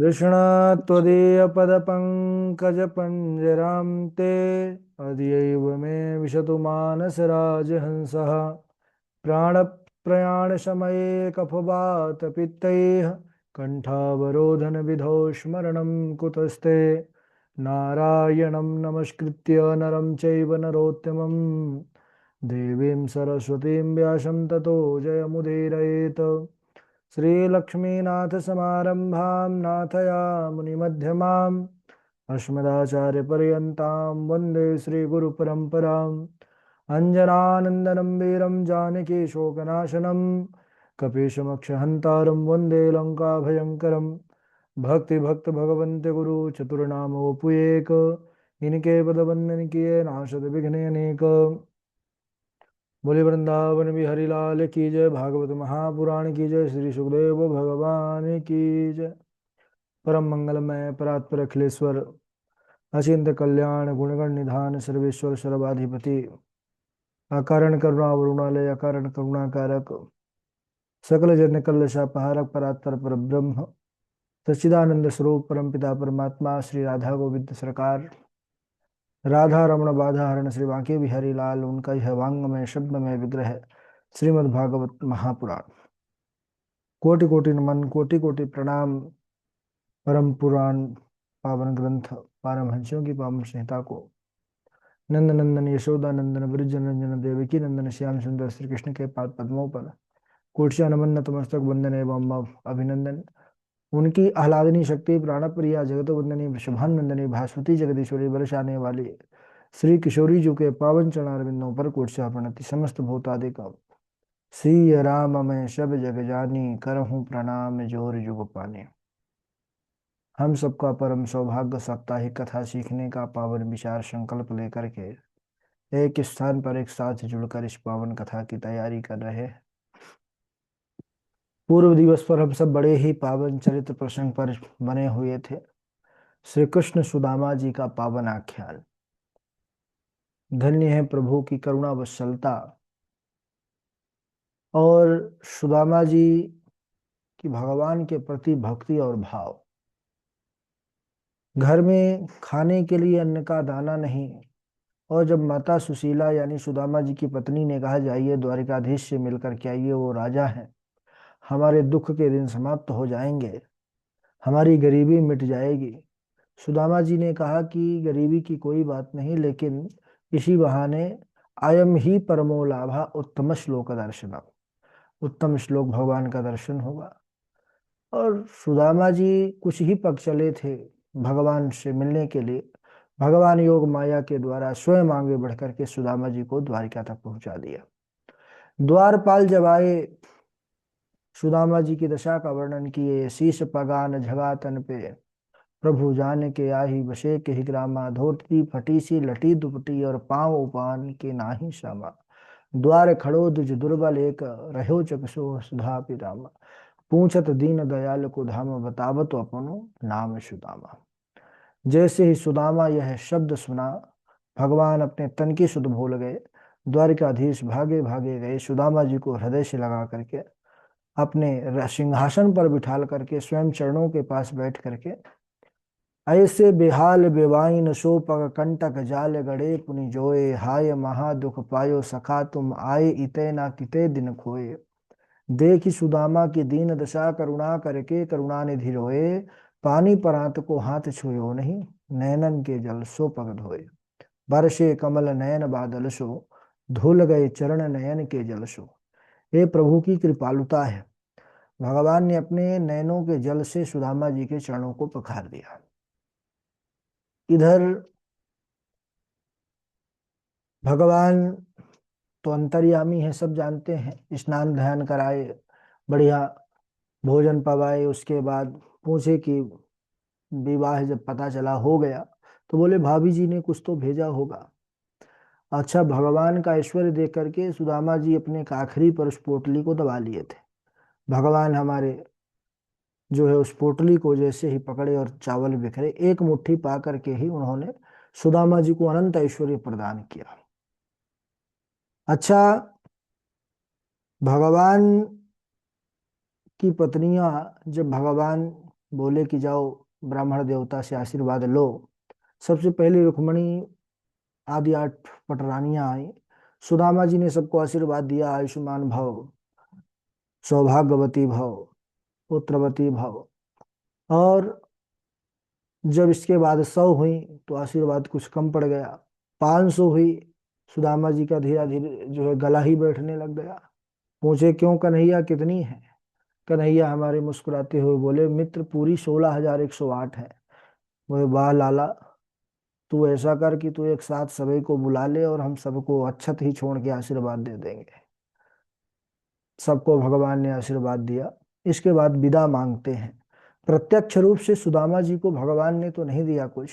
कृष्ण त्वदीयपदपङ्कजपञ्जरां ते अद्यैव मे विशतु मानसराजहंसः प्राणप्रयाणसमये कफवातपित्तैः कण्ठावरोधनविधौ स्मरणं कुतस्ते नारायणं नमस्कृत्य नरं चैव नरोत्तमं देवीं सरस्वतीं व्यासं ततो जयमुदीरयेत् श्रीलक्ष्मीनाथसमारम्भां नाथयामुनिमध्यमाम् अस्मदाचार्यपर्यन्तां वन्दे श्रीगुरुपरम्पराम् अञ्जनानन्दनं वीरं जानकी शोकनाशनं कपीशमक्षहन्तारं वन्दे लङ्काभयङ्करं भक्ति गुरु चतुर्नामोपुयेक इनके पद वंदन किए नाशद विघ्न अनेक। बोले वृंदावन बिहारी लाल की जय। भागवत महापुराण की जय। श्री सुखदेव भगवान की जय। परम मंगलमय परात्पर अखिलेश्वर अचिंत कल्याण गुणगण निधान सर्वेश्वर सर्वाधिपति अकारण करुणा वरुणालय अकारण करुणाकारक सकल जन कल्लशापहारक परात्पर पर ब्रह्म सच्चिदानंद स्वरूप परमपिता परमात्मा श्री राधा गोविंद सरकार राधा रमण बाधा हरण श्री बांके बिहारी लाल उनका यह वांगमय शब्दमय विग्रह श्रीमद् भागवत महापुराण। कोटि कोटि नमन कोटि कोटि प्रणाम परम पुराण पावन ग्रंथ पारमहंसियों की पावन संहिता को नंद नंदन यशोदा नंदन ब्रज नंदन देवकी नंदन श्याम सुंदर श्री कृष्ण के पाद पद्मों पर कोटि नमन नतमस्तक वंदन एवं अभिनंदन। उनकी आह्लादनी शक्ति प्राणप्रिया जगत वंदनी वृषभानंदनी भास्वती जगदीश्वरी बरसाने वाली श्री किशोरी जी के पावन चरणारविंदों पर कोटि प्रणति समस्त भूतादि का श्री राम मैं सब जग जानी करहूँ प्रणाम जोर जुग पाने। हम सबका परम सौभाग्य साप्ताहिक कथा सीखने का पावन विचार संकल्प लेकर के एक स्थान पर एक साथ जुड़कर इस पावन कथा की तैयारी कर रहे हैं। पूर्व दिवस पर हम सब बड़े ही पावन चरित्र प्रसंग पर बने हुए थे। श्री कृष्ण सुदामा जी का पावन आख्यान। धन्य है प्रभु की करुणा वत्सलता और सुदामा जी की भगवान के प्रति भक्ति और भाव। घर में खाने के लिए अन्न का दाना नहीं, और जब माता सुशीला यानी सुदामा जी की पत्नी ने कहा जाइए द्वारिकाधीश से मिलकर के आइए, वो राजा हैं, हमारे दुख के दिन समाप्त हो जाएंगे, हमारी गरीबी मिट जाएगी। सुदामा जी ने कहा कि गरीबी की कोई बात नहीं, लेकिन इसी बहाने अयम ही परमो लाभा उत्तम श्लोक दर्शनम, उत्तम श्लोक भगवान का दर्शन होगा। और सुदामा जी कुछ ही पग चले थे भगवान से मिलने के लिए। भगवान योग माया के द्वारा स्वयं आगे बढ़कर के सुदामा जी को द्वारिका तक पहुंचा दिया। द्वारपाल जब आए, सुदामा जी की दशा का वर्णन किए। शीश पगान झगा तन पे प्रभु जान के आही बसे के ही ग्रामा, धोती फटी सी लटी दुपटी और पांव उपान के नाही श्यामा, द्वार खड़ो दुज दुर्बल एक रहो चकसो सुधा पितामा, पूछत दीन दयाल को धाम बतावत अपनो नाम सुदामा। जैसे ही सुदामा यह शब्द सुना, भगवान अपने तन की सुध भूल गए। द्वारिकाधीश भागे भागे गए, सुदामा जी को हृदय से लगा करके अपने सिंहासन पर बिठाल करके स्वयं चरणों के पास बैठ करके ऐसे बेहाल बेवाइन सो पग कंटक जाल गड़े पुनि जोए, हाय महा दुख पायो सखा तुम आए इते ना किते दिन खोए, देखी सुदामा की दीन दशा करुणा करके करुणा निधि रोए, पानी परात को हाथ छुयो नहीं, नैनन के जल सो पग धोए, बरसे कमल नयन बादल सो, धुल गए चरण नयन के जल सो। ये प्रभु की कृपालुता है। भगवान ने अपने नयनों के जल से सुदामा जी के चरणों को पखार दिया। इधर भगवान तो अंतर्यामी है, सब जानते हैं। स्नान ध्यान कराए, बढ़िया भोजन पवाए, उसके बाद पूछे कि विवाह जब पता चला हो गया, तो बोले भाभी जी ने कुछ तो भेजा होगा। अच्छा, भगवान का ऐश्वर्य देख करके सुदामा जी अपने काखरी पर उस पोटली को दबा लिए थे। भगवान हमारे जो है उस पोटली को जैसे ही पकड़े और चावल बिखरे, एक मुट्ठी पा करके ही उन्होंने सुदामा जी को अनंत ऐश्वर्य प्रदान किया। अच्छा, भगवान की पत्नियां जब भगवान बोले कि जाओ ब्राह्मण देवता से आशीर्वाद लो। सबसे पहले रुक्मणी आदि 8 पटरानियां आई। सुदामा जी ने सबको आशीर्वाद दिया, आयुष्मान भव, सौभाग्यवती भव, पुत्रवती भव। और जब इसके बाद 100 हुई तो आशीर्वाद कुछ कम पड़ गया। 500 हुई, सुदामा जी का धीरे धीरे जो है गला ही बैठने लग गया। पूछे क्यों कन्हैया कितनी है? कन्हैया हमारे मुस्कुराते हुए बोले मित्र पूरी 16,108 है। बोले वाह लाला, तू ऐसा कर कि तू एक साथ सभी को बुला ले और हम सबको अक्षत ही छोड़ के आशीर्वाद दे देंगे। सबको भगवान ने आशीर्वाद दिया। इसके बाद विदा मांगते हैं। प्रत्यक्ष रूप से सुदामा जी को भगवान ने तो नहीं दिया कुछ,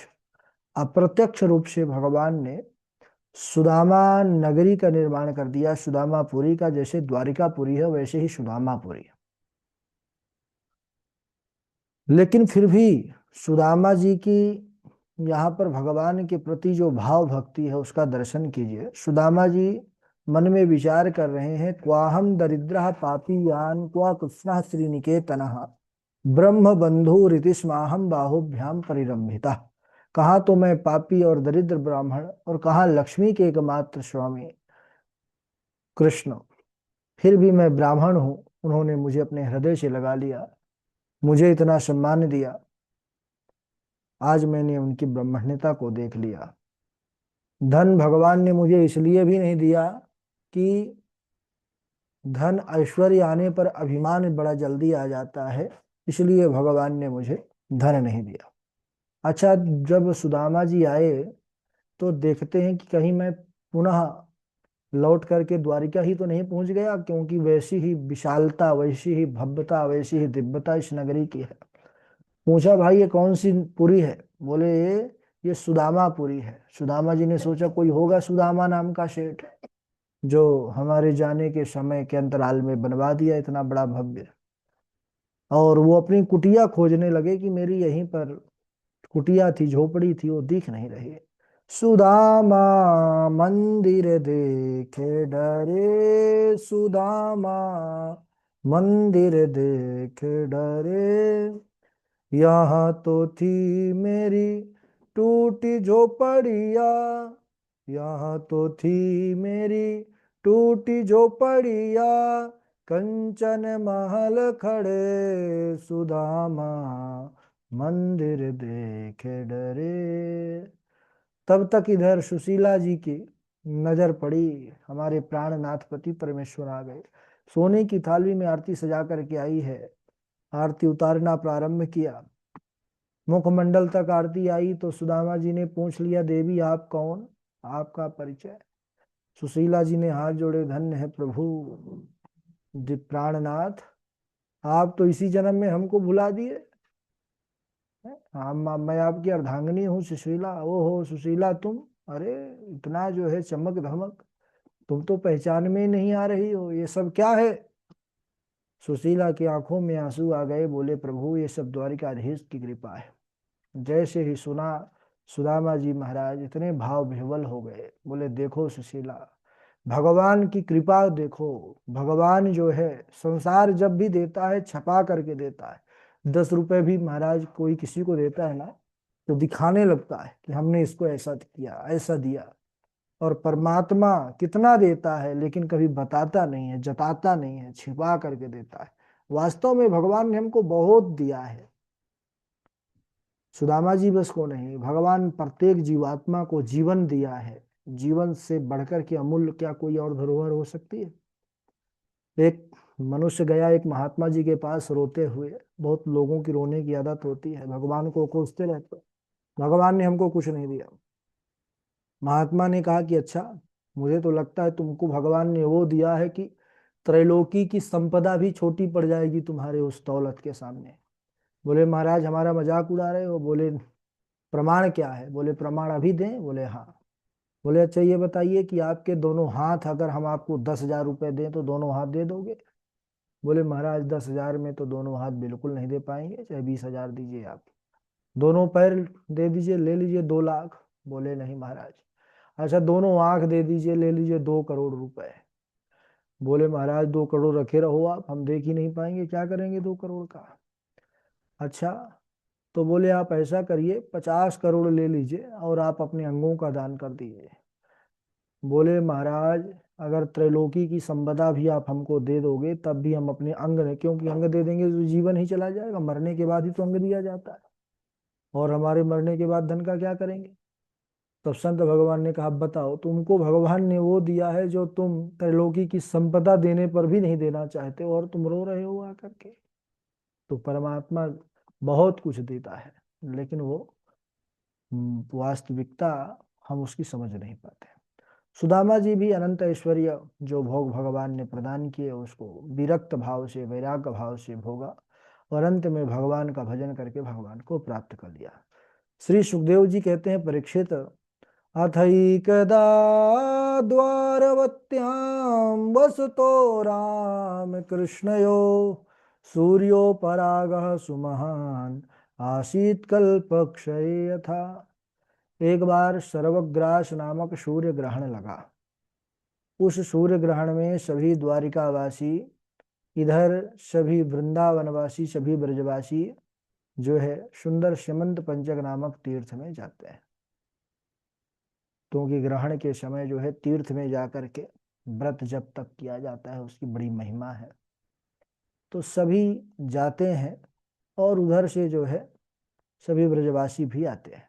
अप्रत्यक्ष रूप से भगवान ने सुदामा नगरी का निर्माण कर दिया। सुदामापुरी का, जैसे द्वारिकापुरी है वैसे ही सुदामापुरी है। लेकिन फिर भी सुदामा जी की यहाँ पर भगवान के प्रति जो भाव भक्ति है उसका दर्शन कीजिए। सुदामा जी मन में विचार कर रहे हैं, क्वाहम दरिद्र पापी यान क्वा कृष्ण श्रीनिकेतन ब्रह्म बंधु रीतिस्माहम बाहुभ्याम परिरंभिता। कहाँ तो मैं पापी और दरिद्र ब्राह्मण, और कहाँ लक्ष्मी के एकमात्र स्वामी कृष्ण। फिर भी मैं ब्राह्मण हूँ, उन्होंने मुझे अपने हृदय से लगा लिया, मुझे इतना सम्मान दिया। आज मैंने उनकी ब्रह्मण्यता को देख लिया। धन भगवान ने मुझे इसलिए भी नहीं दिया कि धन ऐश्वर्य आने पर अभिमान बड़ा जल्दी आ जाता है, इसलिए भगवान ने मुझे धन नहीं दिया। अच्छा, जब सुदामा जी आए तो देखते हैं कि कहीं मैं पुनः लौट करके द्वारिका ही तो नहीं पहुंच गया, क्योंकि वैसी ही विशालता, वैसी ही भव्यता, वैसी ही दिव्यता इस नगरी की है। पूछा भाई ये कौन सी पुरी है? बोले ये सुदामापुरी है। सुदामा जी ने सोचा कोई होगा सुदामा नाम का सेठ जो हमारे जाने के समय के अंतराल में बनवा दिया इतना बड़ा भव्य। और वो अपनी कुटिया खोजने लगे कि मेरी यहीं पर कुटिया थी, झोपड़ी थी, वो दिख नहीं रही। सुदामा मंदिर देखे डरे, सुदामा मंदिर देखे डरे, यहाँ तो थी मेरी टूटी झोपड़िया, यहाँ तो थी मेरी टूटी झोपड़िया, कंचन महल खड़े, सुदामा मंदिर देखे डरे। तब तक इधर सुशीला जी की नजर पड़ी, हमारे प्राणनाथ पति परमेश्वर आ गए। सोने की थाली में आरती सजा करके आई है। आरती उतारना प्रारंभ किया, मुखमंडल तक आरती आई तो सुदामा जी ने पूछ लिया, देवी आप कौन, आपका परिचय? सुशीला जी ने हाथ जोड़े, धन्य है प्रभु प्राणनाथ, आप तो इसी जन्म में हमको भुला दिए। हाँ मैं आपकी अर्धांगिनी हूँ सुशीला। ओहो सुशीला तुम, अरे इतना जो है चमक धमक, तुम तो पहचान में ही नहीं आ रही हो, ये सब क्या है? सुशीला की आंखों में आंसू आ गए। बोले प्रभु ये सब द्वारिकाधीश की कृपा है। जैसे ही सुना, सुदामा जी महाराज इतने भाव विह्वल हो गए। बोले देखो सुशीला, भगवान की कृपा देखो। भगवान जो है संसार जब भी देता है छपा करके देता है। 10 रुपए भी महाराज कोई किसी को देता है ना, तो दिखाने लगता है कि हमने इसको ऐसा किया, ऐसा दिया। और परमात्मा कितना देता है लेकिन कभी बताता नहीं है, जताता नहीं है, छिपा करके देता है। वास्तव में भगवान ने हमको बहुत दिया है। सुदामा जी बस को नहीं, भगवान प्रत्येक जीवात्मा को जीवन दिया है। जीवन से बढ़कर के अमूल्य क्या कोई और धरोहर हो सकती है? एक मनुष्य गया एक महात्मा जी के पास रोते हुए। बहुत लोगों की रोने की आदत होती है, भगवान को कोसते रहते हैं। भगवान ने हमको कुछ नहीं दिया। महात्मा ने कहा कि अच्छा, मुझे तो लगता है तुमको भगवान ने वो दिया है कि त्रैलोकी की संपदा भी छोटी पड़ जाएगी तुम्हारे उस दौलत के सामने। बोले महाराज हमारा मजाक उड़ा रहे हो? बोले प्रमाण क्या है? बोले प्रमाण अभी दें? बोले हाँ। बोले अच्छा ये बताइए कि आपके दोनों हाथ अगर हम आपको 10,000 रुपए दें तो दोनों हाथ दे दोगे? बोले महाराज 10,000 में तो दोनों हाथ बिल्कुल नहीं दे पाएंगे, चाहे 20,000 दीजिए आप। दोनों पैर दे दीजिए, ले लीजिए 2 लाख। बोले नहीं महाराज। अच्छा दोनों आंख दे दीजिए, ले लीजिए 2 करोड़ रुपए। बोले महाराज 2 करोड़ रखे रहो आप, हम देख ही नहीं पाएंगे, क्या करेंगे 2 करोड़ का? अच्छा, तो बोले आप ऐसा करिए, 50 करोड़ ले लीजिए और आप अपने अंगों का दान कर दीजिए। बोले महाराज, अगर त्रैलोकी की संपदा भी आप हमको दे दोगे तब भी हम अपने अंग नहीं, क्योंकि अंग दे देंगे तो जीवन ही चला जाएगा, मरने के बाद ही तो अंग दिया जाता है, और हमारे मरने के बाद धन का क्या करेंगे। तब संत भगवान ने कहा बताओ, तुमको भगवान ने वो दिया है जो तुम त्रैलोकी की संपदा देने पर भी नहीं देना चाहते, और तुम रो रहे हो आकर के। तो परमात्मा बहुत कुछ देता है, लेकिन वो वास्तविकता हम उसकी समझ नहीं पाते। सुदामा जी भी अनंत ऐश्वर्य जो भोग भगवान ने प्रदान किए उसको विरक्त भाव से, वैराग्य भाव से भोगा, और अंत में भगवान का भजन करके भगवान को प्राप्त कर लिया। श्री सुखदेव जी कहते हैं, परीक्षित, अथैकदा द्वारवत्यां वसतो राम कृष्णयो सूर्योपरागः सुमहान आसीत कल्पक्षये यथा। एक बार सर्वग्रास नामक सूर्य ग्रहण लगा। उस सूर्य ग्रहण में सभी द्वारिकावासी, इधर सभी वृंदावनवासी, सभी ब्रजवासी जो है सुंदर स्यमंत पंचक नामक तीर्थ में जाते हैं, क्योंकि ग्रहण के समय जो है तीर्थ में जाकर के व्रत जब तक किया जाता है उसकी बड़ी महिमा है। तो सभी जाते हैं, और उधर से जो है सभी ब्रजवासी भी आते हैं।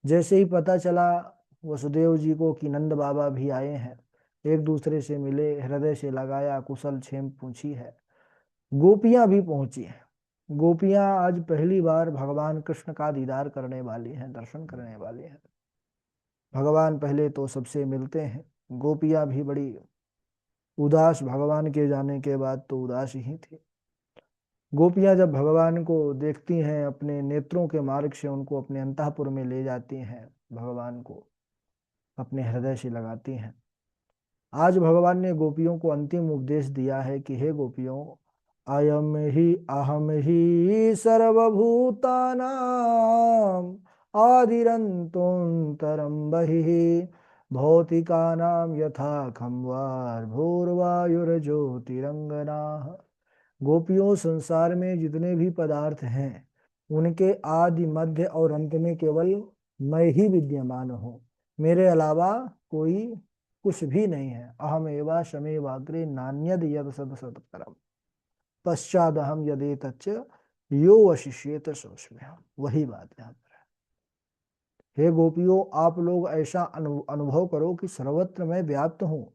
जैसे ही पता चला वसुदेव जी को कि नंद बाबा भी आए हैं, एक दूसरे से मिले, हृदय से लगाया, कुशल क्षेम पूछी है। गोपियां भी पहुंची हैं। गोपियां आज पहली बार भगवान कृष्ण का दीदार करने वाली हैं, दर्शन करने वाली हैं। भगवान पहले तो सबसे मिलते हैं। गोपियां भी बड़ी उदास, भगवान के जाने के बाद तो उदास ही थी। गोपियां जब भगवान को देखती हैं, अपने नेत्रों के मार्ग से उनको अपने अंतःपुर में ले जाती हैं, भगवान को अपने हृदय से लगाती हैं। आज भगवान ने गोपियों को अंतिम उपदेश दिया है कि हे गोपियों, अहम ही सर्वभूतानां आदिरन्तोऽन्तरं बहिः भौतिकानां यथा खम्वार्भूर्वायुर्ज्योतिरंगनाः। गोपियों, संसार में जितने भी पदार्थ हैं उनके आदि मध्य और अंत में केवल मैं ही विद्यमान हूँ, मेरे अलावा कोई कुछ भी नहीं है। अहम एवा शमेवाग्रे नान्यद यद सद सत्करम पश्चाद अहम यदे तच्च यो वशिष्येत सोचमे। वही बात है यहाँ पर। हे गोपियों, आप लोग ऐसा अनुभव करो कि सर्वत्र मैं व्याप्त हूँ।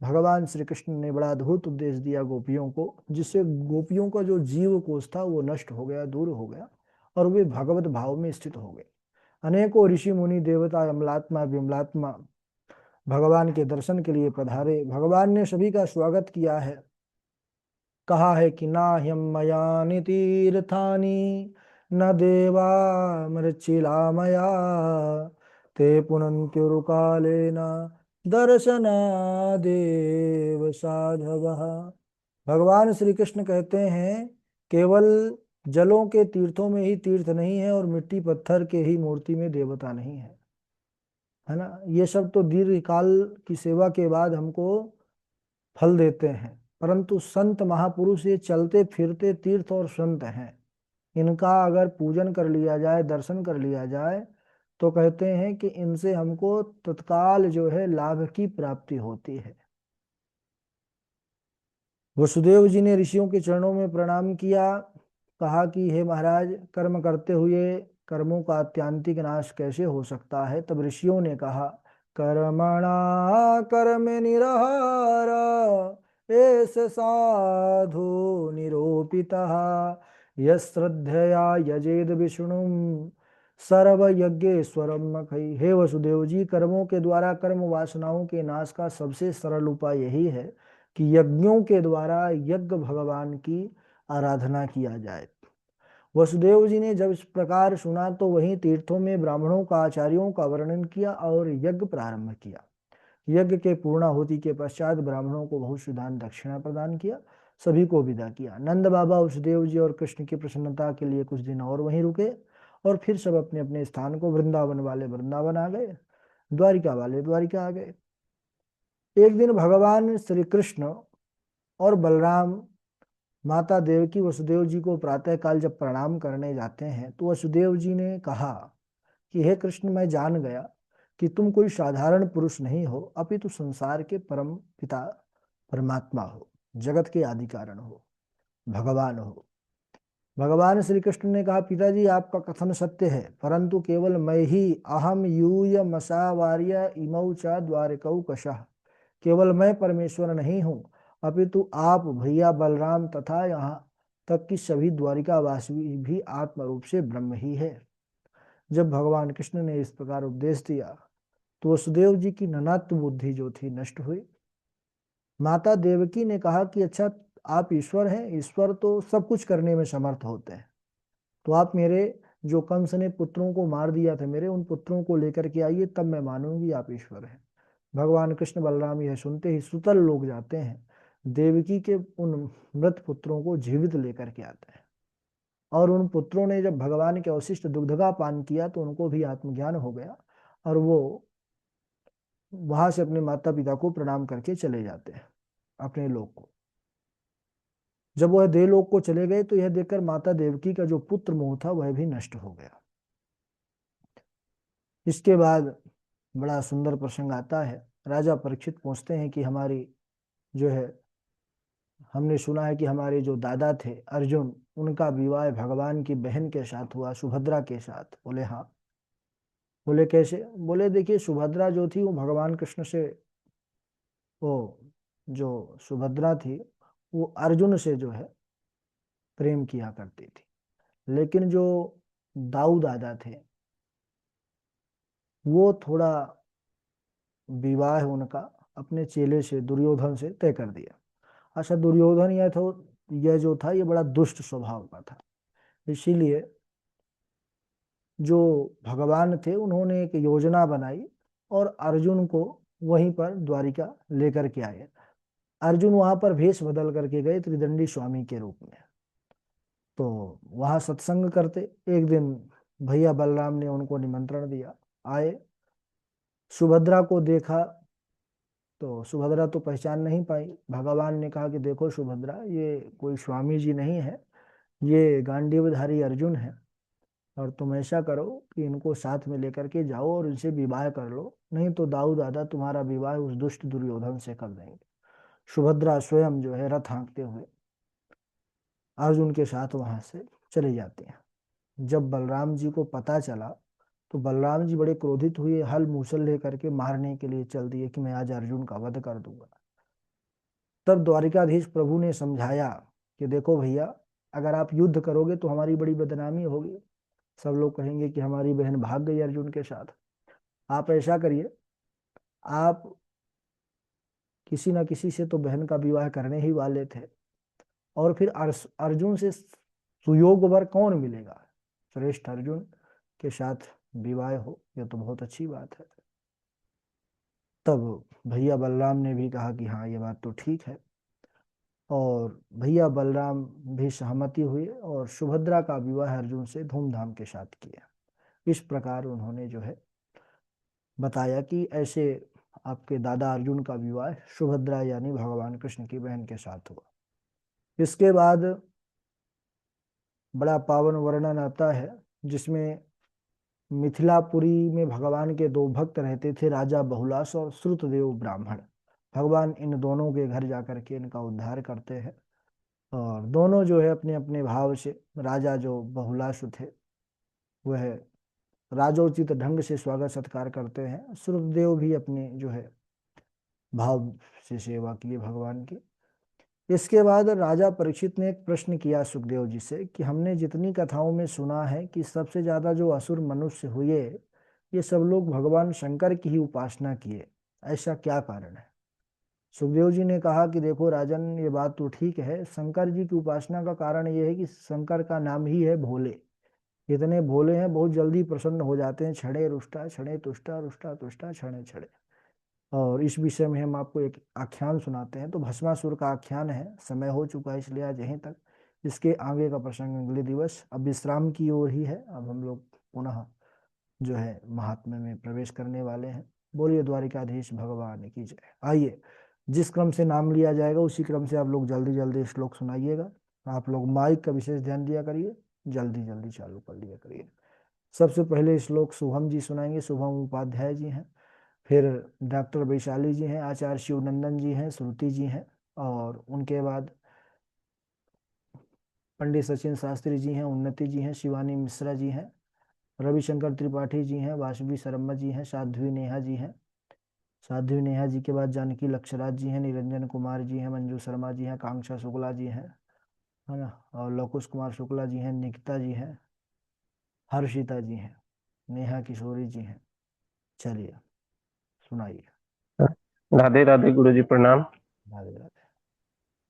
भगवान श्री कृष्ण ने बड़ा अद्भुत उपदेश दिया गोपियों को, जिससे गोपियों का जो जीव कोष था वो नष्ट हो गया, दूर हो गया, और वे भगवत भाव में स्थित हो गए। अनेकों ऋषि मुनि देवता अमलात्मा विमलात्मा भगवान के दर्शन के लिए पधारे। भगवान ने सभी का स्वागत किया है। कहा है कि ना ह्यम मयानि तीर्थानि न देवा मृच्छिला मया ते पुनन्त्युरुकालेन दर्शनादेव साधवः। भगवान श्री कृष्ण कहते हैं, केवल जलों के तीर्थों में ही तीर्थ नहीं है, और मिट्टी पत्थर के ही मूर्ति में देवता नहीं है ना। ये सब तो दीर्घ काल की सेवा के बाद हमको फल देते हैं, परंतु संत महापुरुष ये चलते फिरते तीर्थ और संत हैं। इनका अगर पूजन कर लिया जाए, दर्शन कर लिया जाए, तो कहते हैं कि इनसे हमको तत्काल जो है लाभ की प्राप्ति होती है। वसुदेव जी ने ऋषियों के चरणों में प्रणाम किया। कहा कि हे महाराज, कर्म करते हुए कर्मों का आत्यांतिक नाश कैसे हो सकता है। तब ऋषियों ने कहा, कर्मणा कर्म निरहार एष साधु निरूपितः यश्रद्धया यजेद विष्णुम सर्व यज्ञेश्वरम मखई। हे वसुदेव जी, कर्मों के द्वारा कर्म वासनाओं के नाश का सबसे सरल उपाय यही है कि यज्ञों के द्वारा यज्ञ भगवान की आराधना किया जाए। वसुदेव जी ने जब इस प्रकार सुना तो वहीं तीर्थों में ब्राह्मणों का, आचार्यों का वर्णन किया और यज्ञ प्रारंभ किया। यज्ञ के पूर्णाहुति के पश्चात ब्राह्मणों को बहुत दान दक्षिणा प्रदान किया, सभी को विदा किया। नंद बाबा वसुदेव जी और कृष्ण की प्रसन्नता के लिए कुछ दिन और वहीं रुके, और फिर सब अपने अपने स्थान को, वृंदावन वाले वृंदावन आ गए, द्वारिका वाले द्वारिका आ गए। एक दिन भगवान श्री कृष्ण और बलराम माता देवकी वसुदेव जी को प्रातःकाल जब प्रणाम करने जाते हैं तो वसुदेव जी ने कहा कि हे कृष्ण, मैं जान गया कि तुम कोई साधारण पुरुष नहीं हो, अपितु संसार के परम पिता परमात्मा हो, जगत के आदि कारण हो, भगवान हो। भगवान श्री कृष्ण ने कहा, पिताजी आपका कथन सत्य है, परंतु केवल मैं ही अहम यूय मसावार्य इमौ च द्वारिकौ कशः, केवल मैं परमेश्वर नहीं हूँ, अपितु आप, भैया बलराम तथा यहाँ तक कि सभी द्वारिकावासी भी आत्म रूप से ब्रह्म ही है। जब भगवान कृष्ण ने इस प्रकार उपदेश दिया तो वसुदेव जी की ननात्व बुद्धि जो थी नष्ट हुई। माता देवकी ने कहा कि अच्छा, आप ईश्वर हैं, ईश्वर तो सब कुछ करने में समर्थ होते हैं, तो आप मेरे जो कंस ने पुत्रों को मार दिया था, मेरे उन पुत्रों को लेकर के आइए, तब मैं मानूंगी आप ईश्वर हैं। भगवान कृष्ण बलराम यह सुनते ही सुतल लोग जाते हैं, देवकी के उन मृत पुत्रों को जीवित लेकर के आते हैं, और उन पुत्रों ने जब भगवान के अवशिष्ट दुग्ध का पान किया तो उनको भी आत्मज्ञान हो गया, और वो वहां से अपने माता पिता को प्रणाम करके चले जाते हैं अपने लोक को। जब वह देवलोक को चले गए तो यह देखकर माता देवकी का जो पुत्र मोह था वह भी नष्ट हो गया। इसके बाद बड़ा सुंदर प्रसंग आता है। राजा परीक्षित पूछते हैं कि हमारी जो है, हमने सुना है कि हमारे जो दादा थे अर्जुन, उनका विवाह भगवान की बहन के साथ हुआ, सुभद्रा के साथ। बोले हाँ। बोले कैसे? बोले देखिए, सुभद्रा जो थी वो भगवान कृष्ण से, वो जो सुभद्रा थी वो अर्जुन से जो है प्रेम किया करती थी, लेकिन जो दाऊ दादा थे वो थोड़ा विवाह उनका अपने चेले से, दुर्योधन से तय कर दिया। अच्छा, दुर्योधन यह जो था ये बड़ा दुष्ट स्वभाव का था, इसीलिए जो भगवान थे उन्होंने एक योजना बनाई और अर्जुन को वहीं पर द्वारिका लेकर के आए। अर्जुन वहां पर भेष बदल करके गए त्रिदंडी स्वामी के रूप में, तो वहां सत्संग करते। एक दिन भैया बलराम ने उनको निमंत्रण दिया, आए, सुभद्रा को देखा तो सुभद्रा तो पहचान नहीं पाई। भगवान ने कहा कि देखो सुभद्रा, ये कोई स्वामी जी नहीं है, ये गांडीवधारी अर्जुन है, और तुम ऐसा करो कि इनको साथ में लेकर के जाओ और इनसे विवाह कर लो, नहीं तो दाऊ दादा तुम्हारा विवाह उस दुष्ट दुर्योधन से कर देंगे। सुभद्रा स्वयं जो है रथ हाँकते हुए अर्जुन के साथ वहां से चले जाते हैं। जब बलराम जी को पता चला तो बलराम जी बड़े क्रोधित हुए, हल मूसल लेकर के मारने के लिए चल दिए कि मैं आज अर्जुन का वध कर दूंगा। तब द्वारिकाधीश प्रभु ने समझाया कि देखो भैया, अगर आप युद्ध करोगे तो हमारी बड़ी बदनामी होगी, सब लोग कहेंगे कि हमारी बहन भाग गई अर्जुन के साथ। आप ऐसा करिए, आप किसी ना किसी से तो बहन का विवाह करने ही वाले थे, और फिर अर्जुन से सुयोग वर कौन मिलेगा, श्रेष्ठ अर्जुन के साथ विवाह हो, यह तो बहुत अच्छी बात है। तब भैया बलराम ने भी कहा कि हाँ, ये बात तो ठीक है, और भैया बलराम भी सहमति हुए और सुभद्रा का विवाह अर्जुन से धूमधाम के साथ किया। इस प्रकार उन्होंने जो है बताया कि ऐसे आपके दादा अर्जुन का विवाह सुभद्रा यानी भगवान कृष्ण की बहन के साथ हुआ। इसके बाद बड़ा पावन वर्णन आता है जिसमें मिथिलापुरी में भगवान के दो भक्त रहते थे, राजा बहुलास और श्रुतदेव ब्राह्मण। भगवान इन दोनों के घर जाकर के इनका उद्धार करते हैं, और दोनों जो है अपने अपने भाव से, राजा जो बहुलासु थे वह राजोचित ढंग से स्वागत सत्कार करते हैं, श्रुतदेव भी अपने जो है भाव से सेवा किए भगवान की। इसके बाद राजा परीक्षित ने एक प्रश्न किया सुखदेव जी से कि हमने जितनी कथाओं में सुना है कि सबसे ज्यादा जो असुर मनुष्य हुए, ये सब लोग भगवान शंकर की ही उपासना किए, ऐसा क्या कारण है? सुखदेव जी ने कहा कि देखो राजन, ये बात तो ठीक है, शंकर जी की उपासना का कारण ये है कि शंकर का नाम ही है भोले। इतने भोले हैं, बहुत जल्दी प्रसन्न हो जाते हैं, छड़े रुष्टा छड़े तुष्टा रुष्टा तुष्टा छड़े छड़े। और इस विषय में हम आपको एक आख्यान सुनाते हैं। तो भस्मासुर का आख्यान है, समय हो चुका है इसलिए आज यहीं तक, इसके आगे का प्रसंग अगले दिवस। अब विश्राम की ओर ही है, अब हम लोग पुनः जो है महात्म्य में प्रवेश करने वाले हैं। बोलिए द्वारिकाधीश भगवान की जय। आइए, जिस क्रम से नाम लिया जाएगा उसी क्रम से आप लोग जल्दी जल्दी श्लोक सुनाइएगा। आप लोग माइक का विशेष ध्यान दिया करिए, जल्दी जल्दी चालू कर लिया करिए। सबसे पहले श्लोक शुभम जी सुनाएंगे, शुभम उपाध्याय जी हैं। फिर डॉक्टर वैशाली जी हैं, आचार्य शिवनंदन जी हैं, श्रुति जी हैं। और उनके बाद पंडित सचिन शास्त्री जी हैं, उन्नति जी हैं, शिवानी मिश्रा जी हैं, रविशंकर त्रिपाठी जी हैं, वासवी शर्मा जी हैं, साध्वी नेहा जी हैं। साध्वी नेहा जी के बाद जानकी लक्षराज जी हैं, निरंजन कुमार जी हैं, मंजू शर्मा जी हैं, कांक्षा शुक्ला जी हैं, है ना। और लवकुश कुमार शुक्ला जी हैं, निकिता जी हैं, हर्षिता जी हैं, नेहा किशोरी जी हैं। चलिए सुनाइए। राधे राधे गुरु जी प्रणाम। राधे राधे।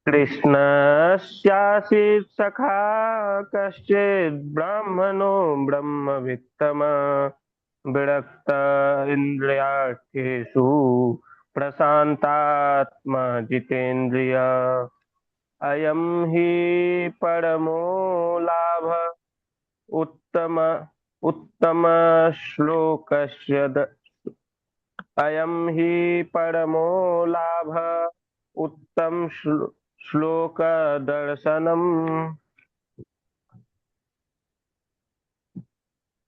कृष्णस्यासीत् सखा कश्चित् ब्राह्मणो ब्रह्मवित्तम विरक्त इन्द्रियार्थेषु प्रशान्तात्मा जितेन्द्रिय अयं हि परमो लाभ उत्तम उत्तम श्लोकस्य अयं हि परमो लाभ उत्तम श्लोक दर्शनम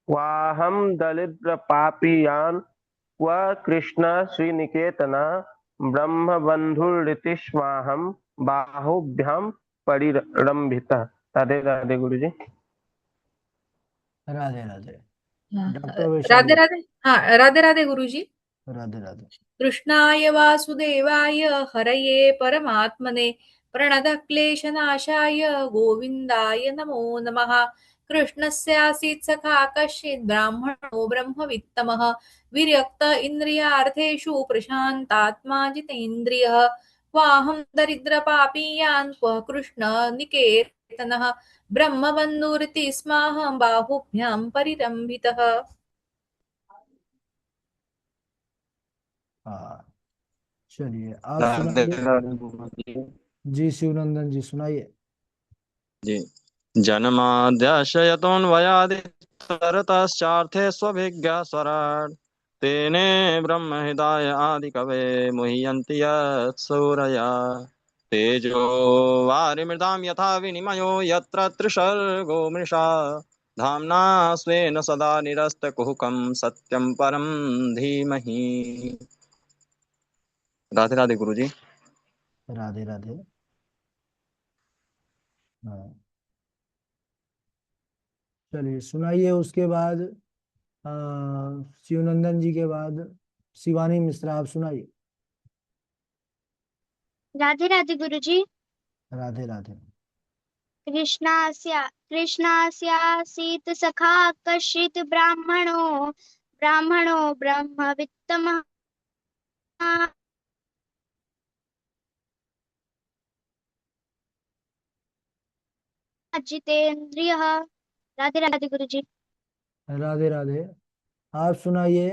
वाहम दलिद्र पापियान व कृष्ण श्रीनिकेतना ब्रह्म बंधुरिति स्वाहम बाहुभ्याम परिरंभिता। राधे राधे गुरु जी। राधे राधे। हाँ, डॉक्टर राधे वैशाली। राधे। हाँ, राधे राधे गुरुजी। राधे राधे। कृष्णाय वासुदेवाय हरये परमात्मने प्रणतक्लेशनाशाय गोविन्दाय नमो नमः। कृष्णस्यासीत् सखा कश्चित् ब्राह्मणो ब्रह्मवित्तमः विरक्त इन्द्रियार्थेषु प्रशान्तात्मा जितेन्द्रियः वाहं दरिद्रपापीयान् क्व कृष्ण निकेतनः ब्रह्मबन्धुरिति स्माहं बाहुभ्यां परिरम्भितः। हाँ, चलिए आप राधे सुनाइए। राधे गुरु जी। जी शिवनंदन जी सुनाइए। जी। जन्माद्यशयतोऽन्वयादितरतश्चार्थे स्वभिज्ञा स्वराट् तेने ब्रह्महृदाय आदिकवे मुह्यन्ति यत्सूरया तेजो वारिमृदां यथा विनिमयो यत्र त्रिसर्गो मृषा धाम्ना स्वेन सदा निरस्तकुहकं सत्यं परं धीमहि। राधे राधे गुरु जी। राधे राधे। हाँ, चलिए सुनाइए। उसके बाद अ, शिवनंदन जी के बाद शिवानी मिश्रा, आप सुनाइए। राधे राधे गुरुजी। राधे राधे। कृष्णास्यासीत् सखा कश्चित् ब्राह्मणो ब्रह्मवित्तमः जितेन्द्रियः। राधे राधे गुरुजी। राधे राधे। आप सुनाइए।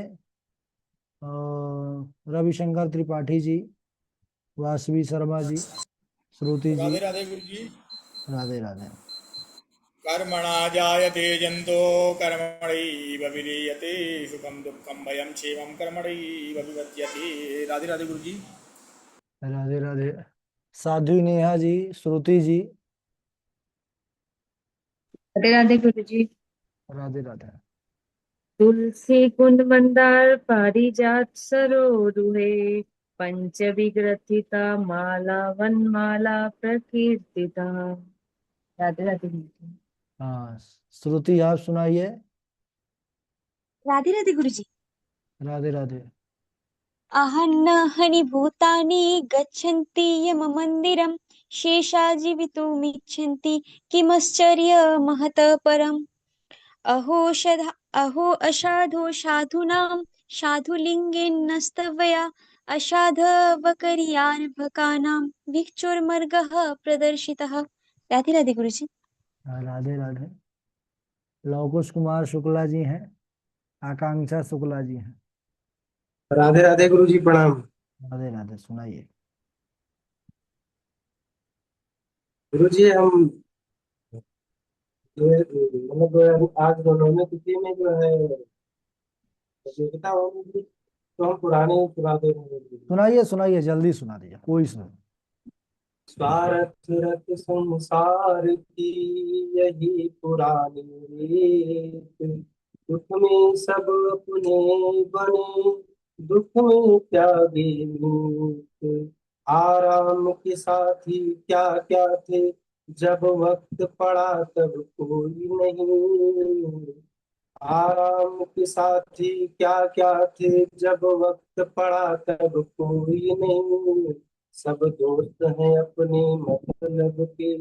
रविशंकर त्रिपाठी जी, वासवी शर्मा जी, श्रुति जी। राधे राधे गुरु जी। राधे राधे। कर्मणा जायते जंतो कर्मणैव विलीयते सुखम दुखम भयम क्षेमं कर्मणैव विपद्यते। राधे राधे गुरु जी। राधे राधे। साध्वी नेहा जी, श्रुति जी। राधे राधे गुरुजी। राधे राधे। तुलसी कुंड मंदार पारिजात सरोरुहे पंच विग्रथिता माला वनमाला प्रकीर्तिता। राधे राधे गुरुजी। हाँ, श्रुति आप सुनाइए। राधे राधे गुरुजी। राधे राधे। आहन्नाहनि भूतानि गच्छन्ति यममन्दिरं शेषाजीवितुमिच्छन्ति किमश्चर्य महतः परम्। अहो असाधो साधूनां साधुलिङ्गेन असाधवकर्यार्भकानां भिक्षुर्मर्गः प्रदर्शितः। राधे राधे गुरुजी। हाँ, राधे राधे। लवकुश कुमार शुक्ला जी हैं, आकांक्षा शुक्ला जी हैं। राधे राधे गुरु जी प्रणाम। राधे राधे, सुनाइए। गुरु जी हम मतलब आज दोनों तिथि में जो है प्रतियोगिता होगी तो हम पुराने सुना दे रहे हैं। सुनाइए सुनाइए, जल्दी सुना दीजिए, कोई सुन। स्वार्थ रत संसार की यही पुरानी रीत। दुख में सब अपने बने, दुख में त्यागे मीत। आराम के साथी क्या क्या थे, जब वक्त पड़ा तब कोई नहीं। आराम के साथी क्या क्या थे, जब वक्त पड़ा तब कोई नहीं। सब दोस्त हैं अपने मतलब के,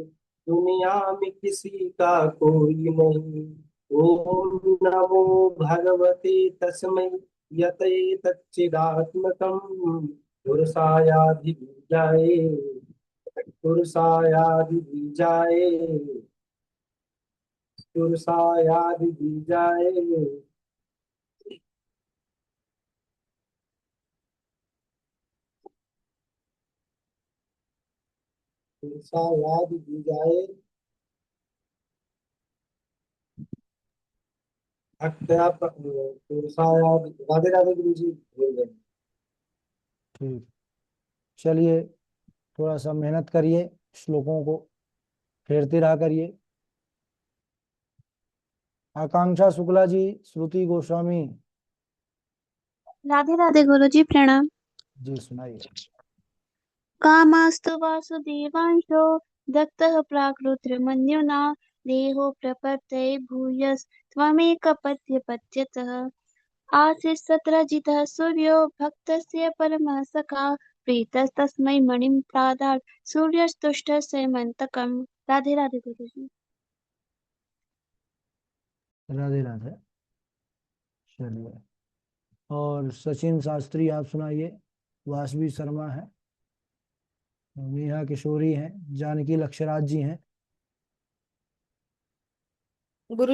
दुनिया में किसी का कोई नहीं। ओम नमो भगवते तस्मै यते तच्चिदात्मकम् पुरुषायाधिबीजाय पुरुषायाधिबीजाय पुरुषायाधिबीजाय पुरुषायाधिबीजाय अक्षया पुरुषायाधि। राधे राधे गुरु जी, बोल रहे हैं। ठीक, चलिए थोड़ा सा मेहनत करिए, श्लोकों को फेरते रहा करिए। आकांक्षा शुक्ला जी, श्रुति गोस्वामी राधे राधे गुरु जी, प्रणाम। जी, सुनाइए। कामास्तु वासुदेवांशो दत्तः प्राकृतिर्मन्युना देहो प्रपद्ये भूयस् त्वमेक पद्यपद्यतः आसीत् सत्रजितः सूर्यो भक्तस्य परमः सखा प्रीतस्तस्मै मणिं प्रादात् सूर्यस्तुष्टः सेमन्तकम्। राधे राधे गुरु जी। राधे राधे। चलिए, और सचिन शास्त्री आप सुनाइए। वासवी शर्मा है, नेहा किशोरी हैं, जानकी लक्षराज जी हैं। गुरु